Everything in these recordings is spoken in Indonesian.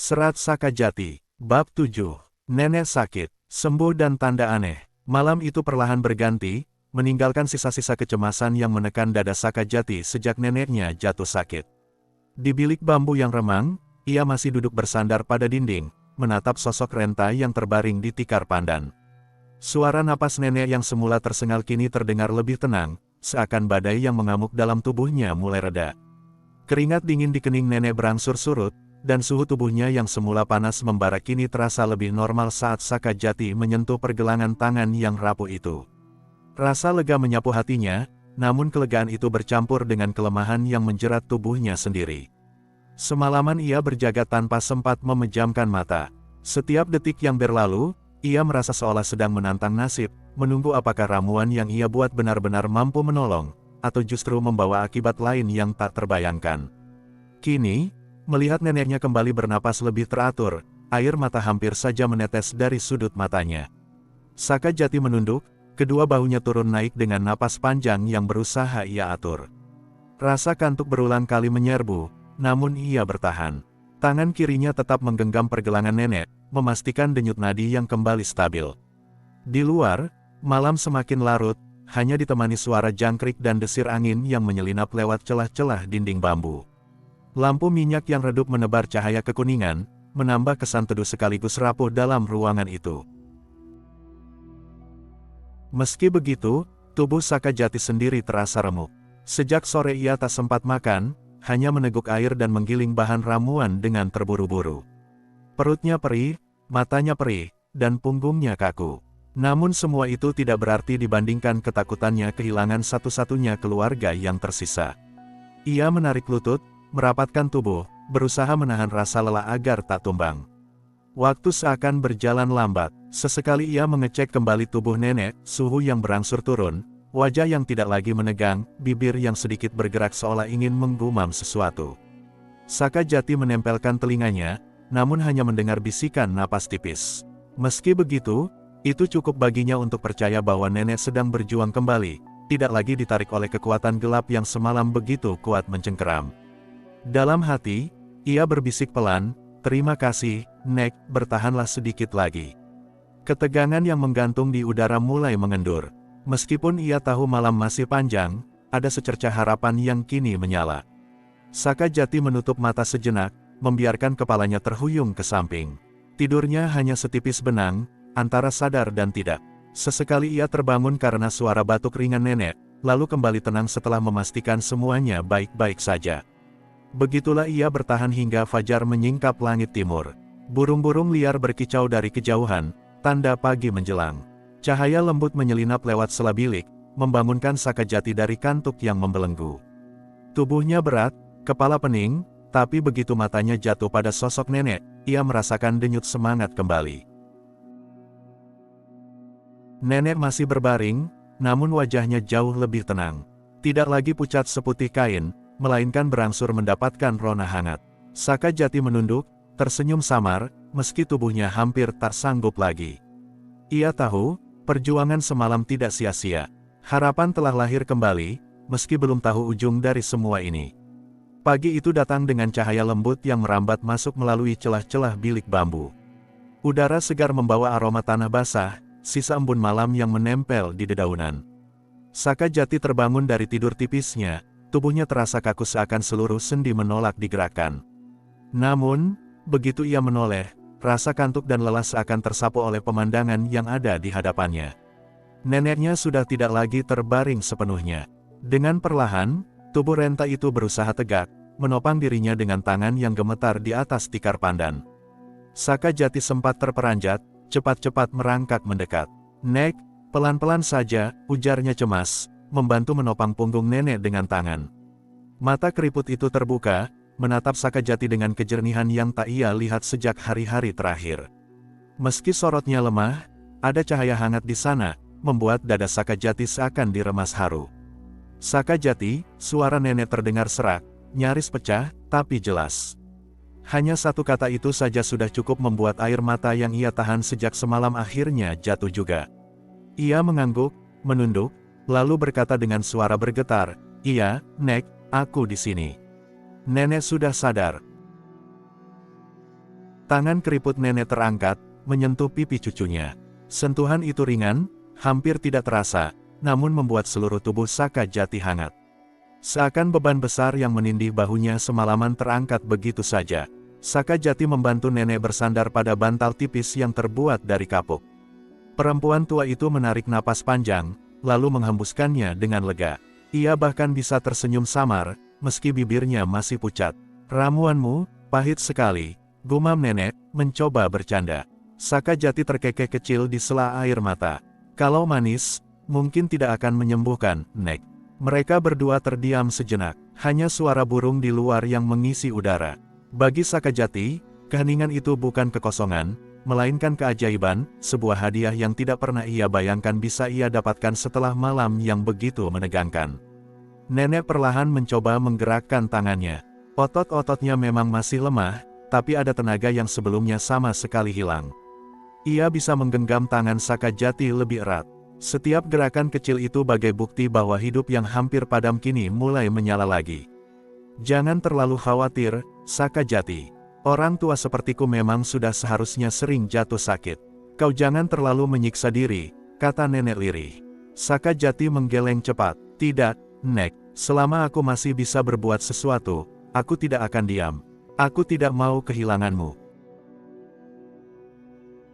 Serat Sakajati, Bab 7. Nenek sakit, sembuh dan tanda aneh. Malam itu perlahan berganti, meninggalkan sisa-sisa kecemasan yang menekan dada Sakajati sejak neneknya jatuh sakit. Di bilik bambu yang remang, ia masih duduk bersandar pada dinding, menatap sosok Renta yang terbaring di tikar pandan. Suara napas nenek yang semula tersengal kini terdengar lebih tenang, seakan badai yang mengamuk dalam tubuhnya mulai reda. Keringat dingin di kening nenek berangsur surut, dan suhu tubuhnya yang semula panas membara kini terasa lebih normal saat Sakajati menyentuh pergelangan tangan yang rapuh itu. Rasa lega menyapu hatinya, namun kelegaan itu bercampur dengan kelemahan yang menjerat tubuhnya sendiri. Semalaman ia berjaga tanpa sempat memejamkan mata. Setiap detik yang berlalu, ia merasa seolah sedang menantang nasib, menunggu apakah ramuan yang ia buat benar-benar mampu menolong, atau justru membawa akibat lain yang tak terbayangkan. Kini, melihat neneknya kembali bernapas lebih teratur, air mata hampir saja menetes dari sudut matanya. Sakajati menunduk, kedua bahunya turun naik dengan napas panjang yang berusaha ia atur. Rasa kantuk berulang kali menyerbu, namun ia bertahan. Tangan kirinya tetap menggenggam pergelangan nenek, memastikan denyut nadi yang kembali stabil. Di luar, malam semakin larut, hanya ditemani suara jangkrik dan desir angin yang menyelinap lewat celah-celah dinding bambu. Lampu minyak yang redup menebar cahaya kekuningan, menambah kesan teduh sekaligus rapuh dalam ruangan itu. Meski begitu, tubuh Sakajati sendiri terasa remuk. Sejak sore ia tak sempat makan, hanya meneguk air dan menggiling bahan ramuan dengan terburu-buru. Perutnya perih, matanya perih, dan punggungnya kaku. Namun semua itu tidak berarti dibandingkan ketakutannya kehilangan satu-satunya keluarga yang tersisa. Ia menarik lutut, merapatkan tubuh, berusaha menahan rasa lelah agar tak tumbang. Waktu seakan berjalan lambat, sesekali ia mengecek kembali tubuh nenek, suhu yang berangsur turun, wajah yang tidak lagi menegang, bibir yang sedikit bergerak seolah ingin menggumam sesuatu. Sakajati menempelkan telinganya, namun hanya mendengar bisikan napas tipis. Meski begitu, itu cukup baginya untuk percaya bahwa nenek sedang berjuang kembali, tidak lagi ditarik oleh kekuatan gelap yang semalam begitu kuat mencengkeram. Dalam hati, ia berbisik pelan, "Terima kasih, Nek, bertahanlah sedikit lagi." Ketegangan yang menggantung di udara mulai mengendur. Meskipun ia tahu malam masih panjang, ada secercah harapan yang kini menyala. Sakajati menutup mata sejenak, membiarkan kepalanya terhuyung ke samping. Tidurnya hanya setipis benang, antara sadar dan tidak. Sesekali ia terbangun karena suara batuk ringan nenek, lalu kembali tenang setelah memastikan semuanya baik-baik saja. Begitulah ia bertahan hingga fajar menyingkap langit timur. Burung-burung liar berkicau dari kejauhan, tanda pagi menjelang. Cahaya lembut menyelinap lewat sela bilik, membangunkan Sakajati dari kantuk yang membelenggu. Tubuhnya berat, kepala pening, tapi begitu matanya jatuh pada sosok nenek, ia merasakan denyut semangat kembali. Nenek masih berbaring, namun wajahnya jauh lebih tenang. Tidak lagi pucat seputih kain, melainkan berangsur mendapatkan rona hangat. Sakajati menunduk, tersenyum samar, meski tubuhnya hampir tak sanggup lagi. Ia tahu, perjuangan semalam tidak sia-sia. Harapan telah lahir kembali, meski belum tahu ujung dari semua ini. Pagi itu datang dengan cahaya lembut yang merambat masuk melalui celah-celah bilik bambu. Udara segar membawa aroma tanah basah, sisa embun malam yang menempel di dedaunan. Sakajati terbangun dari tidur tipisnya, tubuhnya terasa kaku seakan seluruh sendi menolak digerakkan. Namun, begitu ia menoleh, rasa kantuk dan lelah seakan tersapu oleh pemandangan yang ada di hadapannya. Neneknya sudah tidak lagi terbaring sepenuhnya. Dengan perlahan, tubuh Renta itu berusaha tegak, menopang dirinya dengan tangan yang gemetar di atas tikar pandan. Sakajati sempat terperanjat, cepat-cepat merangkak mendekat. "Nek, pelan-pelan saja," ujarnya cemas, membantu menopang punggung nenek dengan tangan. Mata keriput itu terbuka, menatap Sakajati dengan kejernihan yang tak ia lihat sejak hari-hari terakhir. Meski sorotnya lemah, ada cahaya hangat di sana, membuat dada Sakajati seakan diremas haru. "Sakajati," suara nenek terdengar serak, nyaris pecah, tapi jelas. Hanya satu kata itu saja sudah cukup membuat air mata yang ia tahan sejak semalam akhirnya jatuh juga. Ia mengangguk, menunduk, lalu berkata dengan suara bergetar, "Iya, Nek, aku di sini." Nenek sudah sadar. Tangan keriput nenek terangkat, menyentuh pipi cucunya. Sentuhan itu ringan, hampir tidak terasa, namun membuat seluruh tubuh Sakajati hangat. Seakan beban besar yang menindih bahunya semalaman terangkat begitu saja. Sakajati membantu nenek bersandar pada bantal tipis yang terbuat dari kapuk. Perempuan tua itu menarik napas panjang, lalu menghembuskannya dengan lega. Ia bahkan bisa tersenyum samar, meski bibirnya masih pucat. "Ramuanmu, pahit sekali," gumam nenek, mencoba bercanda. Sakajati terkekeh kecil di sela air mata. "Kalau manis, mungkin tidak akan menyembuhkan, Nek." Mereka berdua terdiam sejenak, hanya suara burung di luar yang mengisi udara. Bagi Sakajati, keheningan itu bukan kekosongan, melainkan keajaiban, sebuah hadiah yang tidak pernah ia bayangkan bisa ia dapatkan setelah malam yang begitu menegangkan. Nenek perlahan mencoba menggerakkan tangannya. Otot-ototnya memang masih lemah, tapi ada tenaga yang sebelumnya sama sekali hilang. Ia bisa menggenggam tangan Sakajati lebih erat. Setiap gerakan kecil itu bagai bukti bahwa hidup yang hampir padam kini mulai menyala lagi. "Jangan terlalu khawatir, Sakajati. Orang tua sepertiku memang sudah seharusnya sering jatuh sakit. Kau jangan terlalu menyiksa diri," kata nenek lirih. Sakajati menggeleng cepat. "Tidak, Nek. Selama aku masih bisa berbuat sesuatu, aku tidak akan diam. Aku tidak mau kehilanganmu."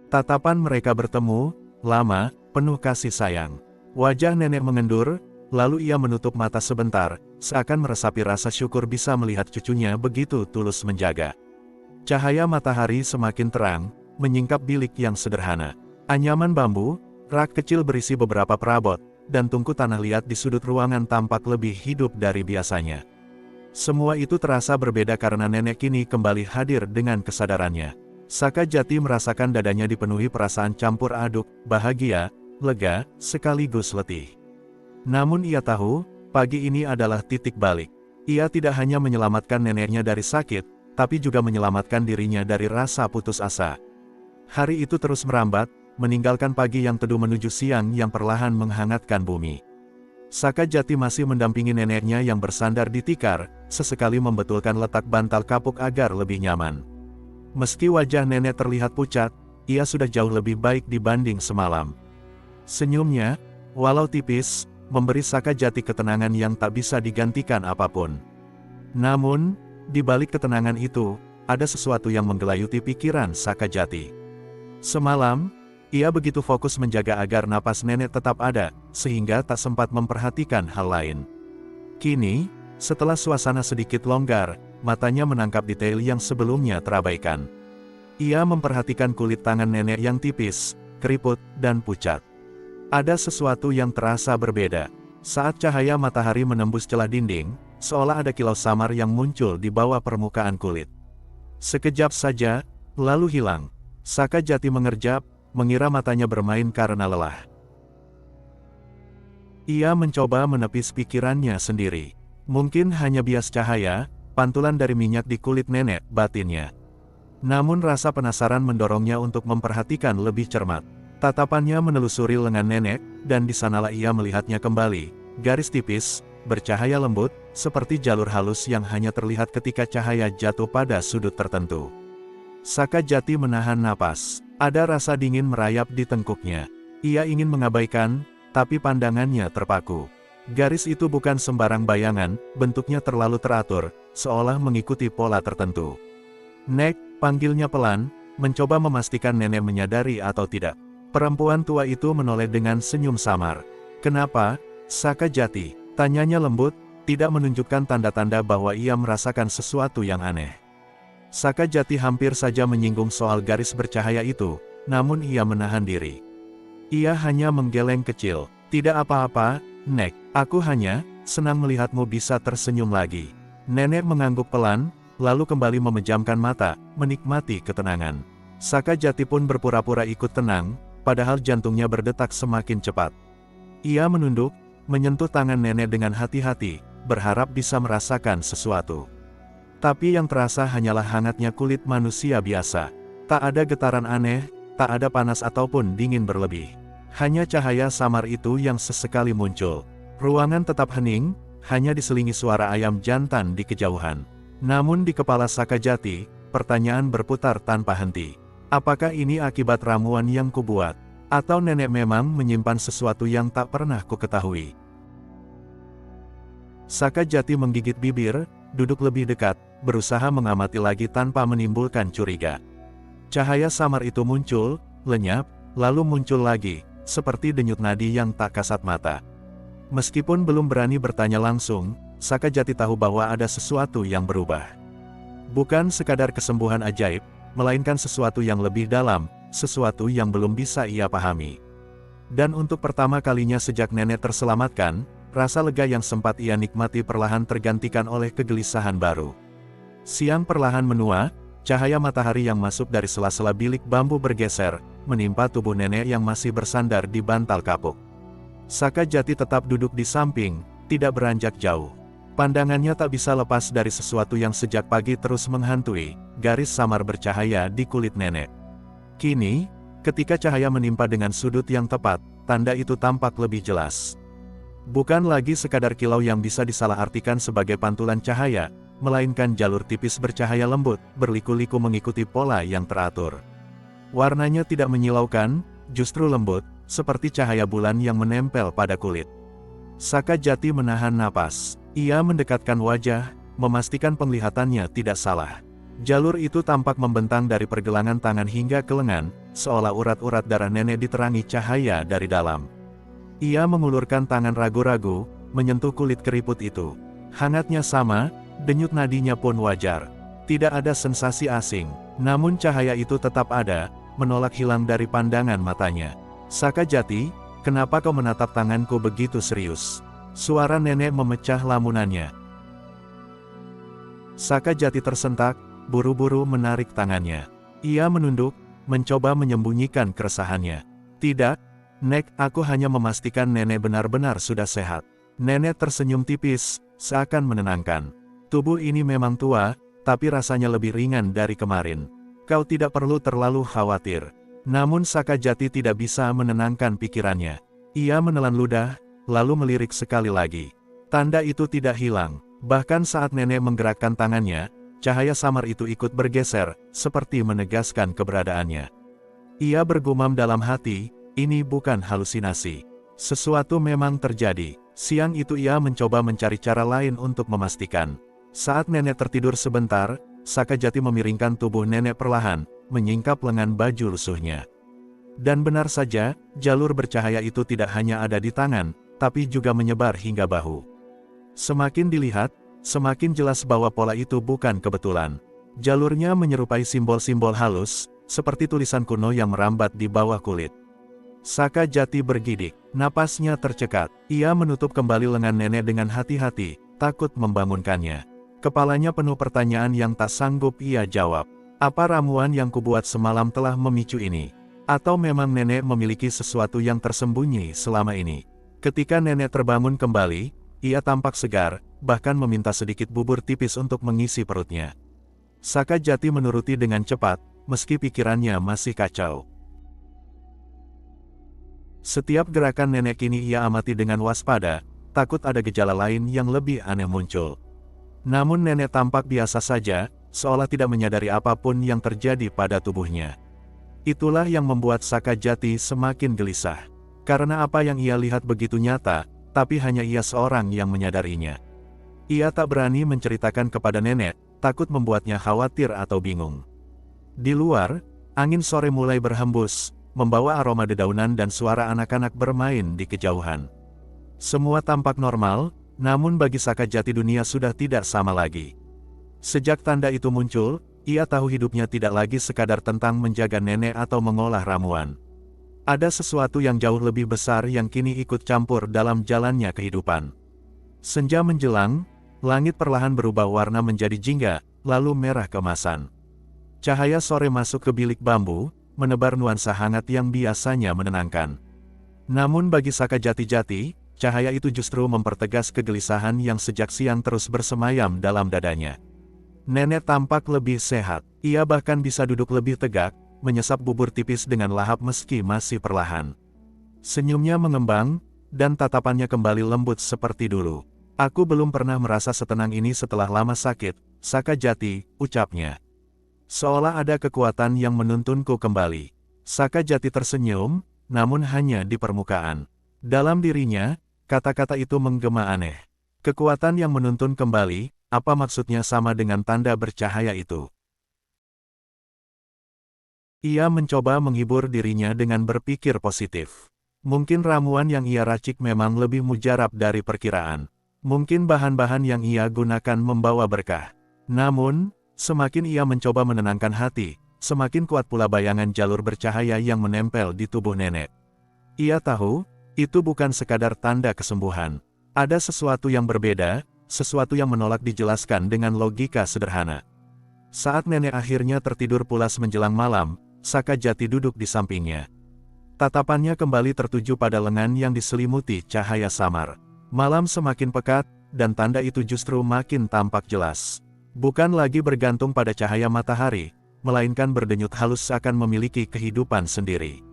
Tatapan mereka bertemu, lama, penuh kasih sayang. Wajah nenek mengendur, lalu ia menutup mata sebentar, seakan meresapi rasa syukur bisa melihat cucunya begitu tulus menjaga. Cahaya matahari semakin terang, menyingkap bilik yang sederhana. Anyaman bambu, rak kecil berisi beberapa perabot, dan tungku tanah liat di sudut ruangan tampak lebih hidup dari biasanya. Semua itu terasa berbeda karena nenek kini kembali hadir dengan kesadarannya. Sakajati merasakan dadanya dipenuhi perasaan campur aduk, bahagia, lega, sekaligus letih. Namun ia tahu, pagi ini adalah titik balik. Ia tidak hanya menyelamatkan neneknya dari sakit, tapi juga menyelamatkan dirinya dari rasa putus asa. Hari itu terus merambat, meninggalkan pagi yang teduh menuju siang yang perlahan menghangatkan bumi. Sakajati masih mendampingi neneknya yang bersandar di tikar, sesekali membetulkan letak bantal kapuk agar lebih nyaman. Meski wajah nenek terlihat pucat, ia sudah jauh lebih baik dibanding semalam. Senyumnya, walau tipis, memberi Sakajati ketenangan yang tak bisa digantikan apapun. Namun, di balik ketenangan itu, ada sesuatu yang menggelayuti pikiran Sakajati. Semalam, ia begitu fokus menjaga agar napas nenek tetap ada, sehingga tak sempat memperhatikan hal lain. Kini, setelah suasana sedikit longgar, matanya menangkap detail yang sebelumnya terabaikan. Ia memperhatikan kulit tangan nenek yang tipis, keriput, dan pucat. Ada sesuatu yang terasa berbeda. Saat cahaya matahari menembus celah dinding, seolah ada kilau samar yang muncul di bawah permukaan kulit. Sekejap saja, lalu hilang. Sakajati mengerjap, mengira matanya bermain karena lelah. Ia mencoba menepis pikirannya sendiri. Mungkin hanya bias cahaya, pantulan dari minyak di kulit nenek, batinnya. Namun rasa penasaran mendorongnya untuk memperhatikan lebih cermat. Tatapannya menelusuri lengan nenek, dan di sanalah ia melihatnya kembali. Garis tipis, bercahaya lembut, seperti jalur halus yang hanya terlihat ketika cahaya jatuh pada sudut tertentu. Sakajati menahan napas. Ada rasa dingin merayap di tengkuknya. Ia ingin mengabaikan, tapi pandangannya terpaku. Garis itu bukan sembarang bayangan, bentuknya terlalu teratur, seolah mengikuti pola tertentu. "Nek," panggilnya pelan, mencoba memastikan nenek menyadari atau tidak. Perempuan tua itu menoleh dengan senyum samar. "Kenapa, Sakajati?" tanyanya lembut, tidak menunjukkan tanda-tanda bahwa ia merasakan sesuatu yang aneh. Sakajati hampir saja menyinggung soal garis bercahaya itu, namun ia menahan diri. Ia hanya menggeleng kecil. "Tidak apa-apa, Nek, aku hanya senang melihatmu bisa tersenyum lagi." Nenek mengangguk pelan, lalu kembali memejamkan mata, menikmati ketenangan. Sakajati pun berpura-pura ikut tenang, padahal jantungnya berdetak semakin cepat. Ia menunduk, menyentuh tangan nenek dengan hati-hati, berharap bisa merasakan sesuatu. Tapi yang terasa hanyalah hangatnya kulit manusia biasa. Tak ada getaran aneh, tak ada panas ataupun dingin berlebih. Hanya cahaya samar itu yang sesekali muncul. Ruangan tetap hening, hanya diselingi suara ayam jantan di kejauhan. Namun di kepala Sakajati, pertanyaan berputar tanpa henti. Apakah ini akibat ramuan yang kubuat? Atau nenek memang menyimpan sesuatu yang tak pernah kuketahui? Sakajati menggigit bibir, duduk lebih dekat, berusaha mengamati lagi tanpa menimbulkan curiga. Cahaya samar itu muncul, lenyap, lalu muncul lagi, seperti denyut nadi yang tak kasat mata. Meskipun belum berani bertanya langsung, Sakajati tahu bahwa ada sesuatu yang berubah. Bukan sekadar kesembuhan ajaib, melainkan sesuatu yang lebih dalam, sesuatu yang belum bisa ia pahami. Dan untuk pertama kalinya sejak nenek terselamatkan, rasa lega yang sempat ia nikmati perlahan tergantikan oleh kegelisahan baru. Siang perlahan menua, cahaya matahari yang masuk dari sela-sela bilik bambu bergeser, menimpa tubuh nenek yang masih bersandar di bantal kapuk. Sakajati tetap duduk di samping, tidak beranjak jauh. Pandangannya tak bisa lepas dari sesuatu yang sejak pagi terus menghantui, garis samar bercahaya di kulit nenek. Kini, ketika cahaya menimpa dengan sudut yang tepat, tanda itu tampak lebih jelas. Bukan lagi sekadar kilau yang bisa disalahartikan sebagai pantulan cahaya, melainkan jalur tipis bercahaya lembut, berliku-liku mengikuti pola yang teratur. Warnanya tidak menyilaukan, justru lembut, seperti cahaya bulan yang menempel pada kulit. Sakajati menahan napas. Ia mendekatkan wajah, memastikan penglihatannya tidak salah. Jalur itu tampak membentang dari pergelangan tangan hingga ke lengan, seolah urat-urat darah nenek diterangi cahaya dari dalam. Ia mengulurkan tangan ragu-ragu, menyentuh kulit keriput itu. Hangatnya sama, denyut nadinya pun wajar. Tidak ada sensasi asing, namun cahaya itu tetap ada, menolak hilang dari pandangan matanya. Sakajati, kenapa kau menatap tanganku begitu serius? Suara nenek memecah lamunannya. Sakajati tersentak, buru-buru menarik tangannya. Ia menunduk, mencoba menyembunyikan keresahannya. Tidak, Nek, aku hanya memastikan nenek benar-benar sudah sehat. Nenek tersenyum tipis, seakan menenangkan. Tubuh ini memang tua, tapi rasanya lebih ringan dari kemarin. Kau tidak perlu terlalu khawatir. Namun Sakajati tidak bisa menenangkan pikirannya. Ia menelan ludah, lalu melirik sekali lagi. Tanda itu tidak hilang, bahkan saat nenek menggerakkan tangannya, cahaya samar itu ikut bergeser, seperti menegaskan keberadaannya. Ia bergumam dalam hati, ini bukan halusinasi. Sesuatu memang terjadi. Siang itu ia mencoba mencari cara lain untuk memastikan. Saat nenek tertidur sebentar, Sakajati memiringkan tubuh nenek perlahan, menyingkap lengan baju lusuhnya. Dan benar saja, jalur bercahaya itu tidak hanya ada di tangan, tapi juga menyebar hingga bahu. Semakin dilihat, semakin jelas bahwa pola itu bukan kebetulan. Jalurnya menyerupai simbol-simbol halus, seperti tulisan kuno yang merambat di bawah kulit. Sakajati bergidik, napasnya tercekat. Ia menutup kembali lengan nenek dengan hati-hati, takut membangunkannya. Kepalanya penuh pertanyaan yang tak sanggup ia jawab. Apa ramuan yang kubuat semalam telah memicu ini? Atau memang nenek memiliki sesuatu yang tersembunyi selama ini? Ketika nenek terbangun kembali, ia tampak segar, bahkan meminta sedikit bubur tipis untuk mengisi perutnya. Sakajati menuruti dengan cepat, meski pikirannya masih kacau. Setiap gerakan nenek kini ia amati dengan waspada, takut ada gejala lain yang lebih aneh muncul. Namun nenek tampak biasa saja, seolah tidak menyadari apapun yang terjadi pada tubuhnya. Itulah yang membuat Sakajati semakin gelisah. Karena apa yang ia lihat begitu nyata, tapi hanya ia seorang yang menyadarinya. Ia tak berani menceritakan kepada nenek, takut membuatnya khawatir atau bingung. Di luar, angin sore mulai berhembus, membawa aroma dedaunan dan suara anak-anak bermain di kejauhan. Semua tampak normal, namun bagi Sakajati dunia sudah tidak sama lagi. Sejak tanda itu muncul, ia tahu hidupnya tidak lagi sekadar tentang menjaga nenek atau mengolah ramuan. Ada sesuatu yang jauh lebih besar yang kini ikut campur dalam jalannya kehidupan. Senja menjelang, langit perlahan berubah warna menjadi jingga, lalu merah keemasan. Cahaya sore masuk ke bilik bambu, menebar nuansa hangat yang biasanya menenangkan. Namun bagi Sakajati, cahaya itu justru mempertegas kegelisahan yang sejak siang terus bersemayam dalam dadanya. Nenek tampak lebih sehat, ia bahkan bisa duduk lebih tegak, menyesap bubur tipis dengan lahap meski masih perlahan. Senyumnya mengembang, dan tatapannya kembali lembut seperti dulu. Aku belum pernah merasa setenang ini setelah lama sakit, Sakajati, ucapnya. Seolah ada kekuatan yang menuntunku kembali. Sakajati tersenyum, namun hanya di permukaan. Dalam dirinya, kata-kata itu menggema aneh. Kekuatan yang menuntun kembali, apa maksudnya sama dengan tanda bercahaya itu? Ia mencoba menghibur dirinya dengan berpikir positif. Mungkin ramuan yang ia racik memang lebih mujarab dari perkiraan. Mungkin bahan-bahan yang ia gunakan membawa berkah. Namun, semakin ia mencoba menenangkan hati, semakin kuat pula bayangan jalur bercahaya yang menempel di tubuh nenek. Ia tahu, itu bukan sekadar tanda kesembuhan. Ada sesuatu yang berbeda, sesuatu yang menolak dijelaskan dengan logika sederhana. Saat nenek akhirnya tertidur pulas menjelang malam, Sakajati duduk di sampingnya. Tatapannya kembali tertuju pada lengan yang diselimuti cahaya samar. Malam semakin pekat, dan tanda itu justru makin tampak jelas. Bukan lagi bergantung pada cahaya matahari, melainkan berdenyut halus seakan memiliki kehidupan sendiri.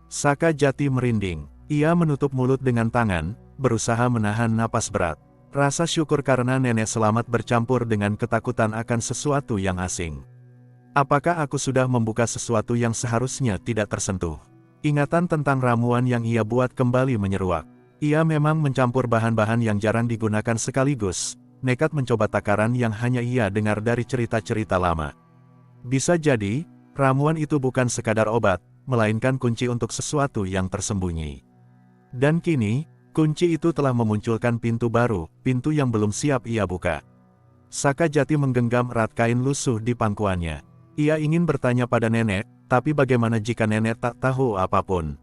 Sakajati merinding. Ia menutup mulut dengan tangan, berusaha menahan napas berat. Rasa syukur karena nenek selamat bercampur dengan ketakutan akan sesuatu yang asing. Apakah aku sudah membuka sesuatu yang seharusnya tidak tersentuh? Ingatan tentang ramuan yang ia buat kembali menyeruak. Ia memang mencampur bahan-bahan yang jarang digunakan sekaligus, nekat mencoba takaran yang hanya ia dengar dari cerita-cerita lama. Bisa jadi, ramuan itu bukan sekadar obat, melainkan kunci untuk sesuatu yang tersembunyi. Dan kini, kunci itu telah memunculkan pintu baru, pintu yang belum siap ia buka. Sakajati menggenggam erat kain lusuh di pangkuannya. Ia ingin bertanya pada nenek, tapi bagaimana jika nenek tak tahu apapun?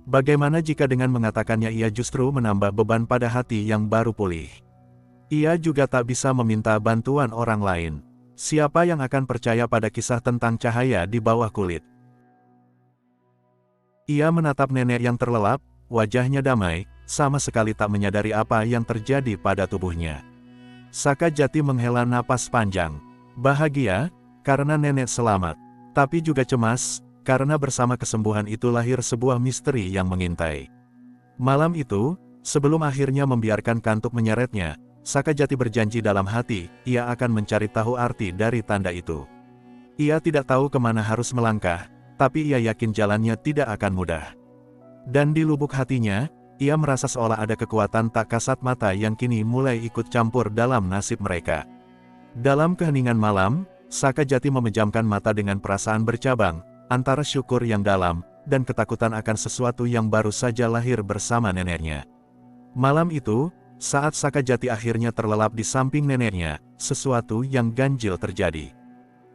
Bagaimana jika dengan mengatakannya ia justru menambah beban pada hati yang baru pulih? Ia juga tak bisa meminta bantuan orang lain. Siapa yang akan percaya pada kisah tentang cahaya di bawah kulit? Ia menatap nenek yang terlelap, wajahnya damai, sama sekali tak menyadari apa yang terjadi pada tubuhnya. Sakajati menghela napas panjang. Bahagia, karena nenek selamat. Tapi juga cemas, karena bersama kesembuhan itu lahir sebuah misteri yang mengintai. Malam itu, sebelum akhirnya membiarkan kantuk menyeretnya, Sakajati berjanji dalam hati, ia akan mencari tahu arti dari tanda itu. Ia tidak tahu kemana harus melangkah, tapi ia yakin jalannya tidak akan mudah. Dan di lubuk hatinya, ia merasa seolah ada kekuatan tak kasat mata yang kini mulai ikut campur dalam nasib mereka. Dalam keheningan malam, Sakajati memejamkan mata dengan perasaan bercabang, antara syukur yang dalam, dan ketakutan akan sesuatu yang baru saja lahir bersama neneknya. Malam itu, saat Sakajati akhirnya terlelap di samping neneknya, sesuatu yang ganjil terjadi.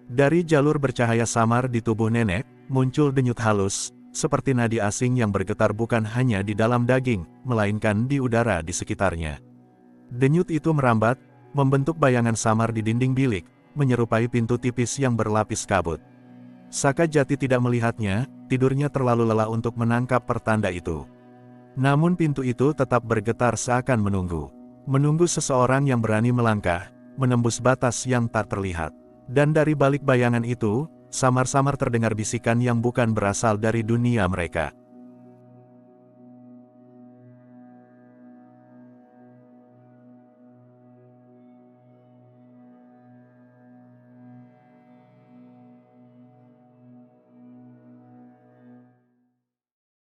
Dari jalur bercahaya samar di tubuh nenek, muncul denyut halus, seperti nadi asing yang bergetar bukan hanya di dalam daging, melainkan di udara di sekitarnya. Denyut itu merambat, membentuk bayangan samar di dinding bilik, menyerupai pintu tipis yang berlapis kabut. Sakajati tidak melihatnya, tidurnya terlalu lelah untuk menangkap pertanda itu. Namun pintu itu tetap bergetar seakan menunggu. Menunggu seseorang yang berani melangkah, menembus batas yang tak terlihat. Dan dari balik bayangan itu, samar-samar terdengar bisikan yang bukan berasal dari dunia mereka.